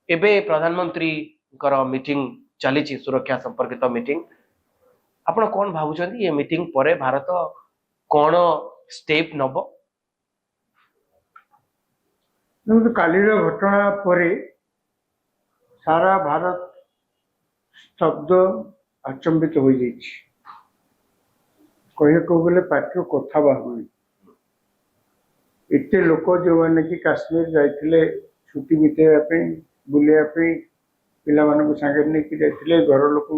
एबे प्रधानमंत्री मीटिंग चली सुरक्षा संपर्कित मीटिंग आपण कौन भावुं ये मीटिंग पर भारत कौन स्टेप नब काली घटना पर सारा भारत स्तब्ध आचंबित हो गले पार्टी कथा बाहर एत लोक जो मैंने कि काश्मीर जाते छुट्टी बितेवाई बुलायापी पिला सांगे नहीं जाते घर लोक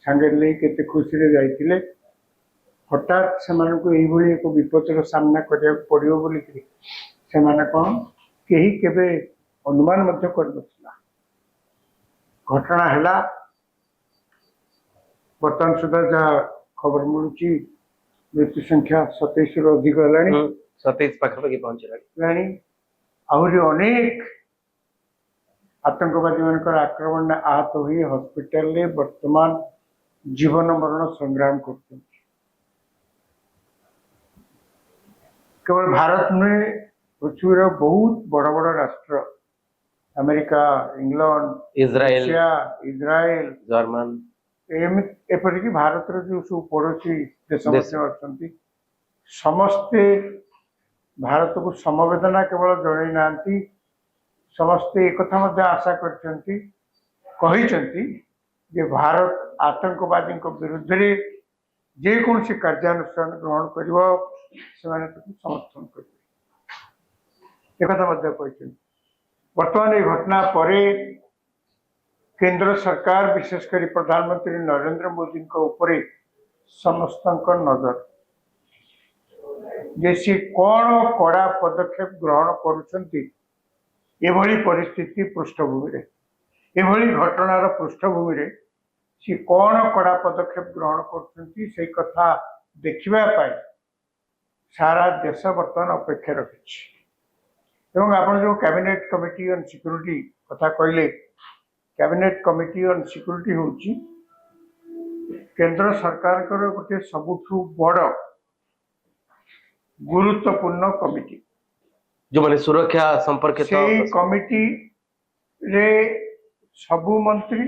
सांगे नहीं केते खुशी जाते हठात से एक विपदर सामना करा पड़ो बोल कौन कहीं केबे अनुमान कर घटना है बर्तमान सुधा जहाँ खबर मिलूँ मृत्यु संख्या 27 रु अधिक है 27 पाखापाखि पहुंचलानी आहरी अनेक आतंकवादी मान आक्रमण आहत हुई हॉस्पिटल रे वर्तमान जीवन मरण संग्राम कर केवल भारत में पृथ्वी बहुत बड़ बड़ राष्ट्र अमेरिका इंग्लैंड इजराइल जर्मन एपरिक भारत जो सब पड़ोसी देश अच्छा समस्ते भारत को समवेदना केवल जन ना समस्ते एक आशा कर भारत आतंकवादी विरुद्ध में जेकोसी कार्यानुष्ठान ग्रहण कर समर्थन कर वर्तमान ये घटना पर केंद्र सरकार विशेषकर प्रधानमंत्री नरेंद्र मोदी ऊपर समस्त नजर जे कौन कड़ा पदक्षेप ग्रहण करुँच परिस्थिति पृष्ठभूमि एभली घटनार पृष्ठभूमि रे सी कौन कड़ा पदक्षेप ग्रहण कर कथा देखा सारा देश बर्तमान अपेक्षा रखी आप जो कैबिनेट कमिटी ऑन सिक्योरिटी कथा कहले कैबिनेट कमिटी ऑन सिक्योरिटी हूँ केंद्र सरकार गोटे सबुठु बड़ गुरुत्वपूर्ण कमिटी जो माने सुरक्षा संपर्कित कमिटी रे सबु मंत्री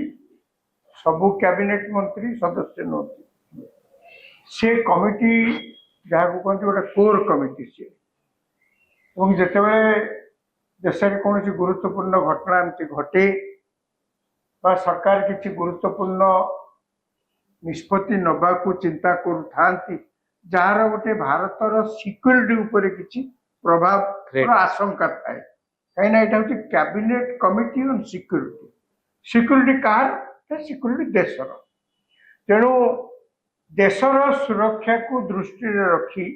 सबु कैबिनेट मंत्री सदस्य नौती से कमिटी जहाँ को कहते गोटे कोर कमिटी सी जिते देश में कौन गुरुत्वपूर्ण घटना एमती घटे सरकार किसी गुरुत्वपूर्ण निष्पत्ति नवा को चिंता करुँच जार गोटे भारतर सिक्योरिटी उपर किसी प्रभाव आशंका थाए कहीं यहाँ हूँ cabinet committee on security security car security देशर तेणु देशर सुरक्षा को दृष्टि रखी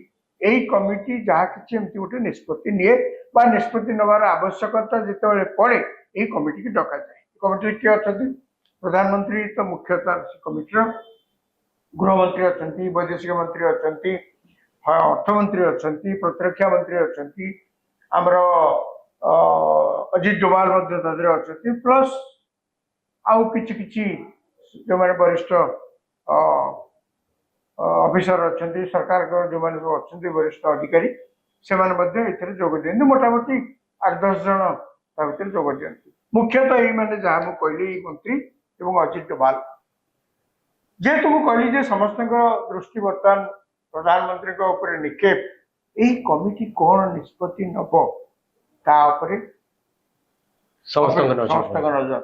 यही कमिटी जहाँ किसी एमती गोटे निष्पत्ति निए निष्पत्ति नवार आवश्यकता जिते पड़े यही कमिटी की डक जाए कमिटी किए अच्छा प्रधानमंत्री तो मुख्यतः कमिटर गृहमंत्री अच्छा वैदेशिक मंत्री अच्छा अर्थमंत्री अच्छा प्रतिरक्षा मंत्री अच्छा आमर अजित डोभाल अच्छा प्लस आउ कि जो मैंने वरिष्ठ ऑफिसर अच्छा सरकार जो मैंने सब अच्छा वरिष्ठ अधिकारी से जोग दिखती मोटामोटी 8-10 जन भर जोग दिखती मुख्यतः यही मैंने जहाँ मुझे कहली मंत्री एवं अजित डोभाल जेहेतु मुझे कहली समस्त दृष्टि बर्तमान प्रधानमंत्री निक्षेप यही कमिटी कौन निष्पत्ति नब समस्त नजर